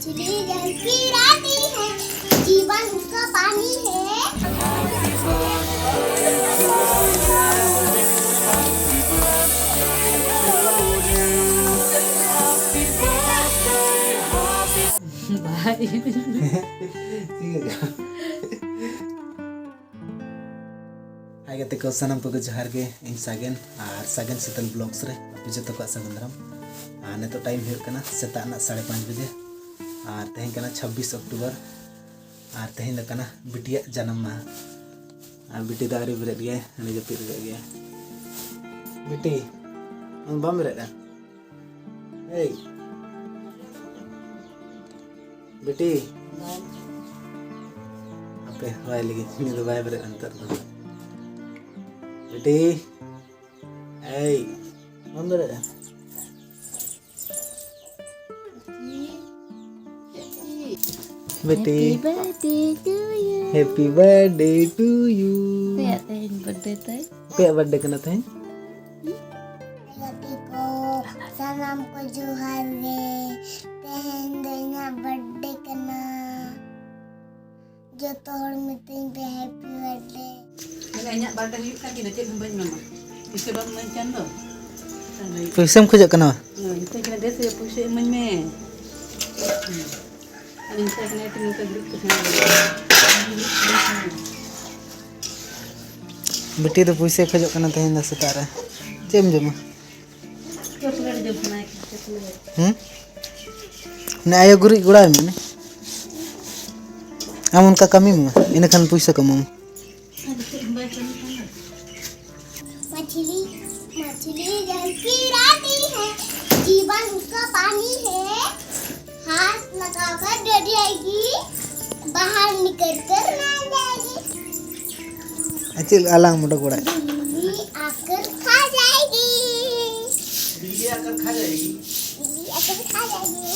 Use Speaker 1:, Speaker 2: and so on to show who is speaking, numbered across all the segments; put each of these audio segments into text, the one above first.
Speaker 1: मछली जल की रहती है, जीवन उसका पानी है।
Speaker 2: Bye.
Speaker 3: Hai gate ko sanam ko johar ge in Sagen ar Sagen Sital Vlogs re api joto ko sagun daram ne to time huyuk kana seta na 5:30 baje ar tehin kana 26 Oktober ar tehin da kana bitiya janam ma ar biti da ari berat ge ne japir ge biti bam berat da hey biti apa wai lagi ni do wai berat antar Beti, hey, mana ada? Beti,
Speaker 2: Happy birthday to you.
Speaker 3: happy birthday to you.
Speaker 2: Kayak teh birthday teh.
Speaker 3: Kayak birthday kena teh?
Speaker 1: गति को सनम को जोहार रे तेहन देना birthday करना जो तोहर मीटिंग पे happy birthday
Speaker 2: Agaknya badan itu kan tidak cek banyak mama. Bisa bang mencan tu.
Speaker 3: Pusam kujak kena?
Speaker 2: Itu kena dia saya pusing menye. Ini saya kena itu muka grup tu sana.
Speaker 3: Beti tu puisi kujak kena teh dah setara. Jam jam.
Speaker 2: Coklat jam naik coklat.
Speaker 3: Ne ayo guri gula ni. Amun ka kami mu, ini kan puisi kamu.
Speaker 1: मछली मछली जल की रहती है, जीवन उसका पानी है। हाथ लगाकर डर जाएगी, बाहर निकल कर ना जाएगी,
Speaker 3: Acil alang muda gula.
Speaker 1: बिल्ली आकर खा जाएगी,
Speaker 3: Bibi akan kha jayegi.
Speaker 1: बिल्ली आकर खा जाएगी।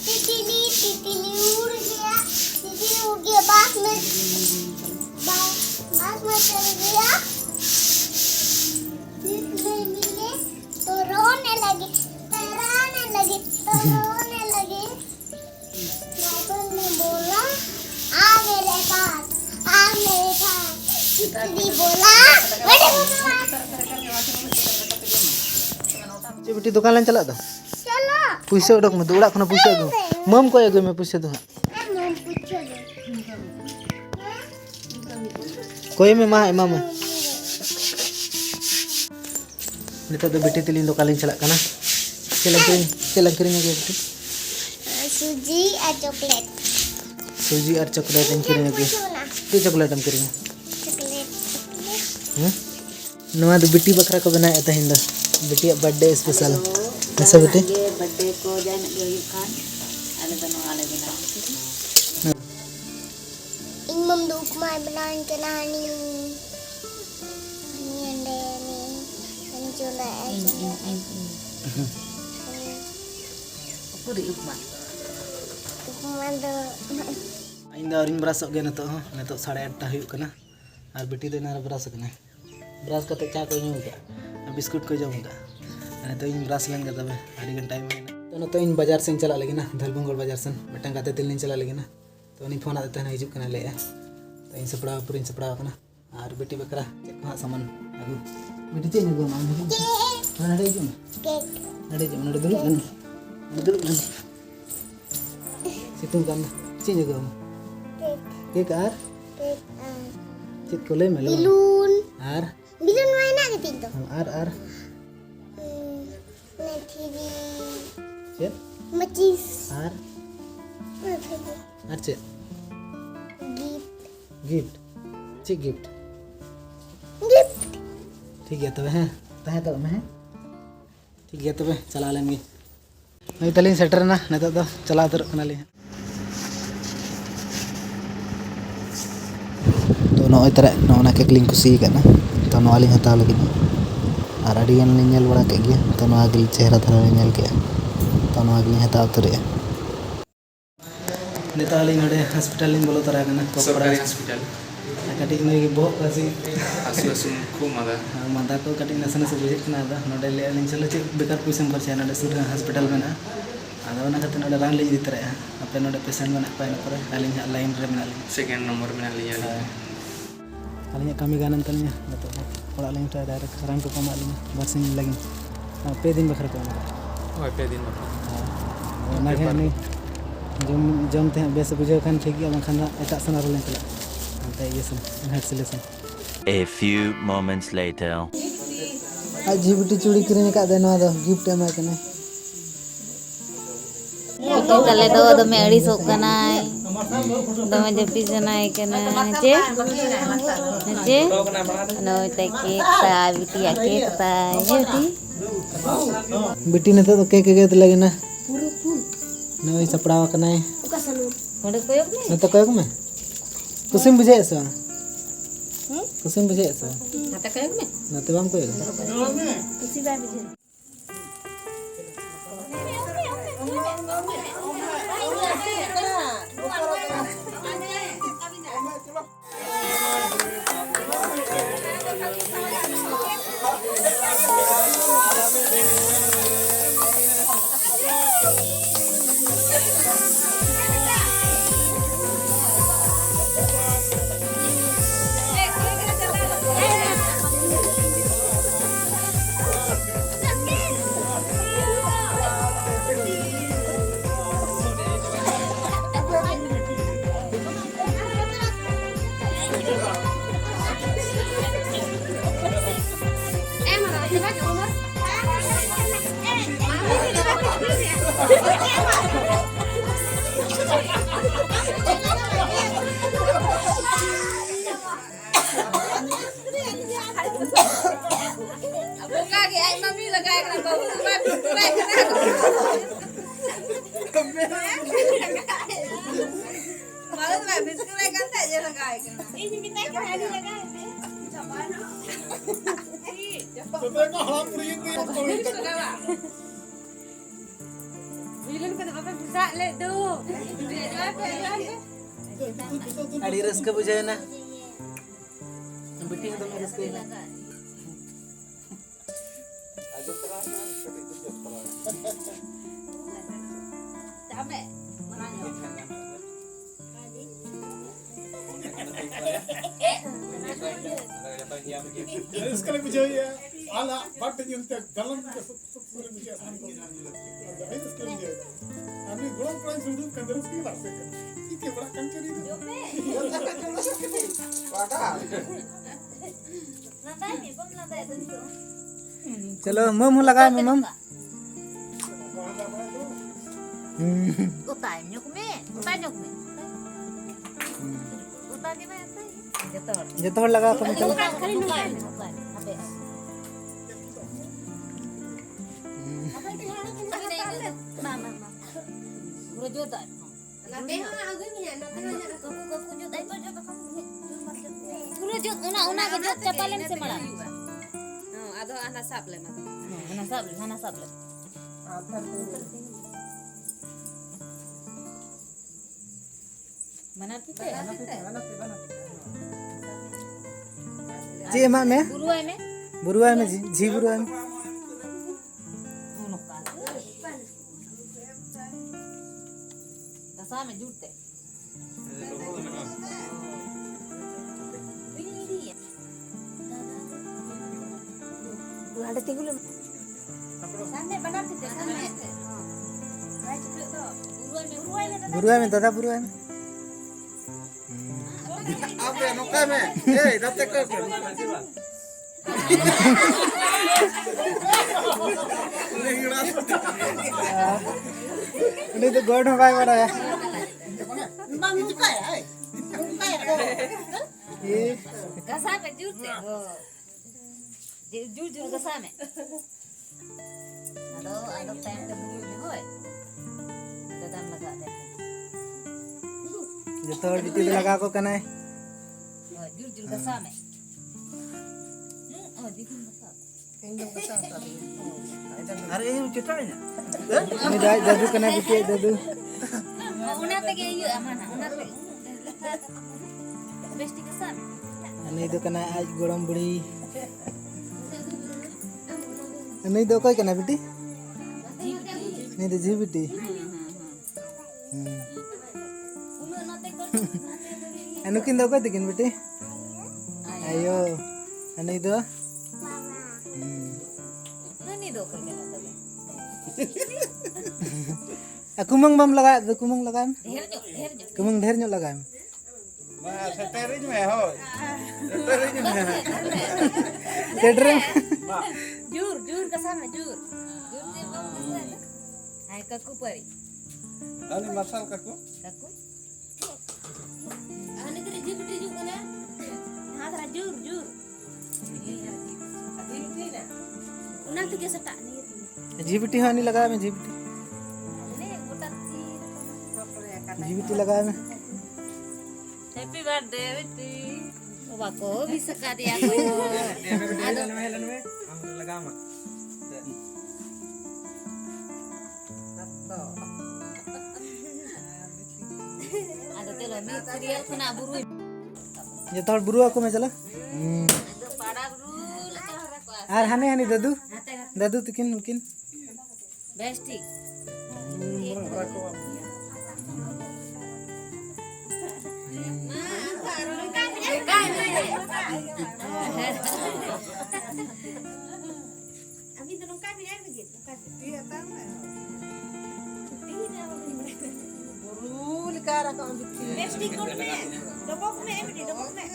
Speaker 1: तितली तितली उड़ गया, तितली उड़ गया बास में चल गया, फिर नहीं मिले तो रोने लगे, तराने लगे, तो रोने लगे। नागन ने बोला आ मेरे पास, आ मेरे पास। तितली बोला बड़े
Speaker 3: Cik beti dukan lan chalak tu.
Speaker 1: चलो
Speaker 3: Puisi udak mu, udak kena puisi aku. Mam ko ago me puisi tu.
Speaker 1: मैं पूछो दे
Speaker 3: Koi me mah mama. Nito do beti tilin dukan lan chalak kana. Celang kiring aja beti.
Speaker 1: सूजी और chocolate
Speaker 3: Suji ar coklat yang kiring aja.
Speaker 1: पूछो ना
Speaker 3: Itu coklat yang kiring.
Speaker 1: Chocolate
Speaker 3: Nama tu beti bakra ko bana eta hinda. Beti birthday special. Masa beti?
Speaker 2: Birthday ko jangan diuyukan. Ada bano ada bano.
Speaker 1: Imam do ukmai बनाने के नहानी अंडे ने चोला
Speaker 2: Aku diukma.
Speaker 1: ukmai do
Speaker 3: Ain da orin berasok ge nato nato 8:30 huyuk kana. Ar beti do nara beras kana. Beras kate cha ko nyu ka. Biskut ko jom ka. Nato in beras lan ka tabe. Adi gan time me. To nato in bazar sen chala lagi na. Dhalbungor bazar sen. Metang kate tilin chala lagi na. To ni phone ate na hijuk kana le. To in sapda purin sapda kana. Ar beti bakra cek ha saman agu. Beti che nyu go mam. Nade jom.
Speaker 1: Cake
Speaker 3: Nade jom nade dulu kan. Nade dulu kan. Situng kan. Che nyu go.
Speaker 1: Cake
Speaker 3: Ke ar
Speaker 1: cake
Speaker 3: cit ko le melo.
Speaker 1: बिलून
Speaker 3: Ar
Speaker 1: बिलून mana ke pintu
Speaker 3: ar
Speaker 1: nanti
Speaker 3: cit
Speaker 1: macis
Speaker 3: ar cit
Speaker 1: gift
Speaker 3: gift cik gift
Speaker 1: gift
Speaker 3: ठीक है तबे हैं तहे तब में ठीक है तबे चला लेंगे नहीं तलिन सेटर ना नहीं तो चला उतर कना ले तो नॉय तरह नॉना के क्लिंग कुसी करना तो नॉली हताव लगी और अड़ियन लिंगल बड़ा के गया तो नॉ अगली चेहरा धरा लिंगल के तो नॉ अगली हताव उतर निताली नोडे हॉस्पिटल लिंग बोलो तरह करना
Speaker 4: सरकारी हॉस्पिटल
Speaker 3: कटी नहीं बहुत हसी
Speaker 4: Asu-asu खूब मजा
Speaker 3: मादा को कटी नसे नसे बुझे ना दा नोडे ले लिंग चलो चे बेकार पैसा खर्चा नोडे सुर हॉस्पिटल में ना आदा वना खाते नोडे रान ले इदी तरह अपने नोडे पेशेंट में पाए ना पर अलिंग लाइन रे में अलिंग
Speaker 4: second nomor में लिया
Speaker 3: अलिंग कमी गानन तलिंग नतो ओड़ा लिंग तो डायरेक्ट रान को कमा लिंग बसिंग लगिन पे दिन बखर को ना
Speaker 4: ओए पे दिन
Speaker 3: ना के नहीं जम ते बेस बुझे खान ठीक गया बखन एटा सना रोलें चला अंते ये सन हेड सिलेशन
Speaker 5: A few moments later.
Speaker 3: आज जीबीटी चूड़ी किरने का देना दो गिफ्ट एमा कने
Speaker 6: तले दो दमे अड़ी सो कनाय दमे जपी जनाय कना जे नो ते केक ता बिटिया केक ता जेती
Speaker 3: बिटी ने तो केक के लगे ना नई सपड़ावा कनाय
Speaker 6: ओडे कोयक ने
Speaker 3: न तो कोयक में कुसिम बुझे ऐसा कुसिम बुझे ऐसा
Speaker 6: हाता कोयक में
Speaker 3: न तो बाम कोयक
Speaker 6: कुसी बा बिजे
Speaker 3: अड़ी रस्क बुझे ना बिटी तो रस्क ना
Speaker 7: Sekali berjaya, ala bak dengan dalam kesulitan berjaya sampai itu sekali berjaya. Kami golong pelan sudah kan terus kita lakukan. Ini berakan ceri itu.
Speaker 3: चलो मम लगा में मम
Speaker 6: उताय न्युक में उताय के में
Speaker 3: जतो लगा तो चलो
Speaker 6: खाली नुकाय अबे मामा पूरा जोता नते हां आगे में नते ककु जोता तो जो पूरा जो उना के जो चपालेन से मड़ा हां आदो आना सापले मत आना सापले बनाते
Speaker 3: जी एमा में बुरुआ में जी बुरुआ में
Speaker 6: दशा में जुटते ada tinggal sana बनाते थे सामने
Speaker 3: बुरुआ में दादा बुरुआ में
Speaker 7: Apa nuka me? Date ke?
Speaker 3: ini तो गोड में भाई बड़ा है
Speaker 7: Memang itu kaya,
Speaker 3: ये
Speaker 6: गसा में जुटते जुट गसा में आदो टाइम के बुरी में होय दादा मजा दे
Speaker 3: जतो बिटी लगा को कने
Speaker 6: जुट गसा में देखो गसा
Speaker 3: अरे ये चिटा है ini dadu kena bikin dadu
Speaker 6: una te ke yu amana una te bestie के साथ
Speaker 3: नहीं दो कना आज गोड़म बुढ़ी नहीं दो कोई कना बेटी नहीं दो जी बेटी अनुकिन दो कोई दिकिन बेटी ayo नहीं दो
Speaker 6: नहीं दो कोई के ना
Speaker 3: kumang bam laga kumang laga
Speaker 6: ढेर जो
Speaker 3: kumang ढेर ᱧᱚᱜ laga Tedreng.
Speaker 6: jur ke sana jur deh bang hai kaku pari
Speaker 7: Ani masal kaku.
Speaker 6: kaku ane kere jibti juga na ha tara jur unang tu kesa tak ni
Speaker 3: GBT हानि लगा में GBT
Speaker 6: ini ngutat si
Speaker 3: GBT लगा में
Speaker 6: happy birthday Betty Coba kok bisa kali aku ada
Speaker 3: लगा में
Speaker 6: ada telomi serial kena buru
Speaker 3: ये तो बुरु aku में चला
Speaker 6: ada pada buru lekas rakwas
Speaker 3: आर हानि हानि दादू तिकिन मुकिन
Speaker 6: besti Abi tu nongkai ni ada gitu. Dia tahu lah.
Speaker 3: बुरु लिखा रखा हम बिकी
Speaker 6: Besti kau ni. Dobok ni, Abi dobok ni.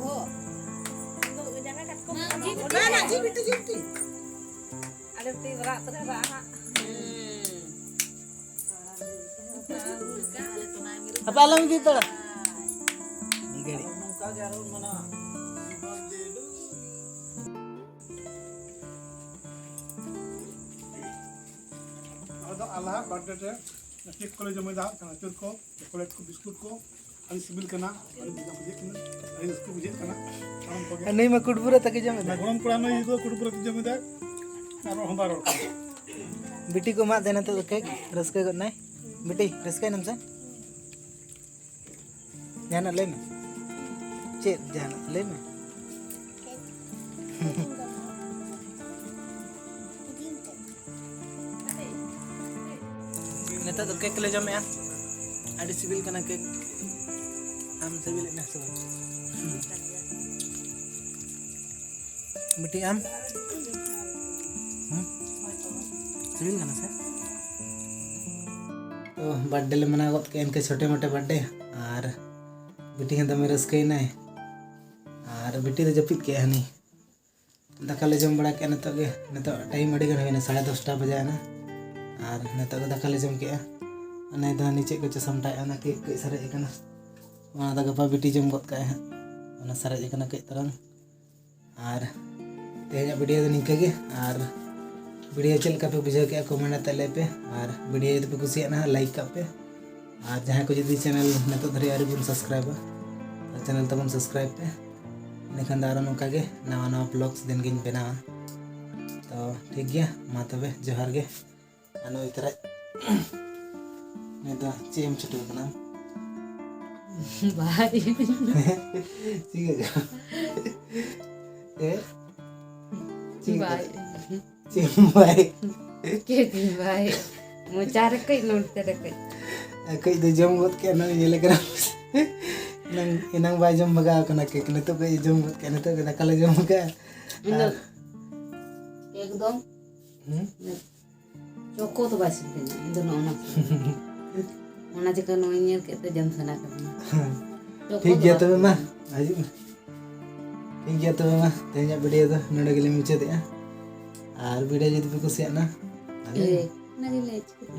Speaker 6: Oh. Tu jangan kat kau. Mana jibiti. Ada ti berak tu berak.
Speaker 3: apa alam gitu lah ini gari
Speaker 7: Ada Allah birthday te cake ko le jama da kana chur ko chocolate ko biscuit ko ani sibil kana ani bujhe kana ani usko bujhe kana am ko ge
Speaker 3: नहीं मैं कुटपुरा तक जम
Speaker 7: na gorom kura no ido kudupura ti jama da aro hambaro
Speaker 3: बेटी को मात देना तो cake रसके को नहीं बेटी रसके नम से जाना ले में चेत जाना ले में नेता तो केक ले जमे आड़ी सिविल कना केक आम सिविल ना सब बेटी आम सिविल कना से तो बर्थडे ले मना गत के इनके छोटे मोटे बर्थडे और बेटी हैं दमे रस्के ना और बेटी तो जपित के हनी दाका ले जम बड़ा के नतो टाइम अड़ी गन होइना 10:30 बजे ना और नतो दाका ले जम के अने दा नीचे को चसमटा ना के कई सरे एकना वना दा गपा बेटी जम गत का है वना सरे एकना कई तरंग और तेजा वीडियो तो निके के और वीडियो चल का पे बुझा के कमेंट तले पे और वीडियो यदि पे कुछ ना लाइक का पे और जहाँ को जल्दी चैनल नतो धरी आरी बुन सब्सक्राइब तो चैनल तबन सब्सक्राइब पे निखान दारा नौका के नवा नवा ब्लॉग्स दिन गिन पे ना तो ठीक गया मा तबे जोहार गे अनु इतरा नहीं तो चेम छुटू बना
Speaker 6: Bye.
Speaker 3: ठीक है ए ठीक है चेम भाई
Speaker 6: Bye. Mau cari kau nonton kau.
Speaker 3: कई तो जम गत के ना ये लेकर इनंग बाय जम बगा कना के न तो कई जम गत के न तो दाका ले जम का
Speaker 6: एकदम चोको तो बस itu ona jika noinnya kita jam sana kan
Speaker 3: ठीक गया तो मैं आज ठीक गया तो मैं तेजा वीडियो तो नोडे के लिए मुझे दे और वीडियो जब भी कुछ ना
Speaker 6: nagi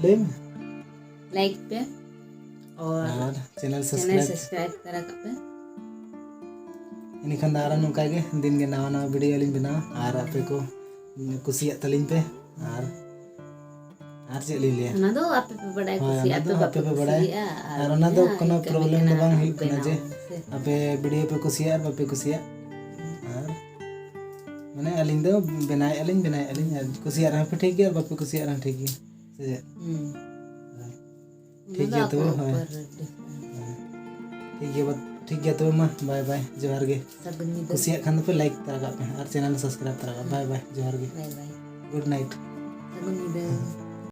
Speaker 3: ले
Speaker 6: like पे
Speaker 3: और चैनल
Speaker 6: channel
Speaker 3: सब्सक्राइब
Speaker 6: subscribe करा पे
Speaker 3: इनखान दारा नौका के दिन के नवा नवा वीडियो लिंग बना और आपे को कुसिया तलिंग पे और चेक ले लिया
Speaker 6: ना दो आप पे बड़ा खुशी आप
Speaker 3: आपे पे बड़ा और ना तो कोनो प्रॉब्लम तो बांग हुई कना जे आपे वीडियो पे कुसिया बापे कुसिया और माने अलिंग दो बनाए अलिंग कुसिया रहा पे ठीक है बापे कुसिया रहा ठीक है ठीक है तो ठीक गया तो मा बाय बाय जोहार गे
Speaker 6: सगुन निदा
Speaker 3: कुसिया खान पे लाइक तरह पे और चैनल सब्सक्राइब तरह बाय बाय जोहार गे
Speaker 6: बाय बाय
Speaker 3: गुड नाइट
Speaker 6: सगुन निदा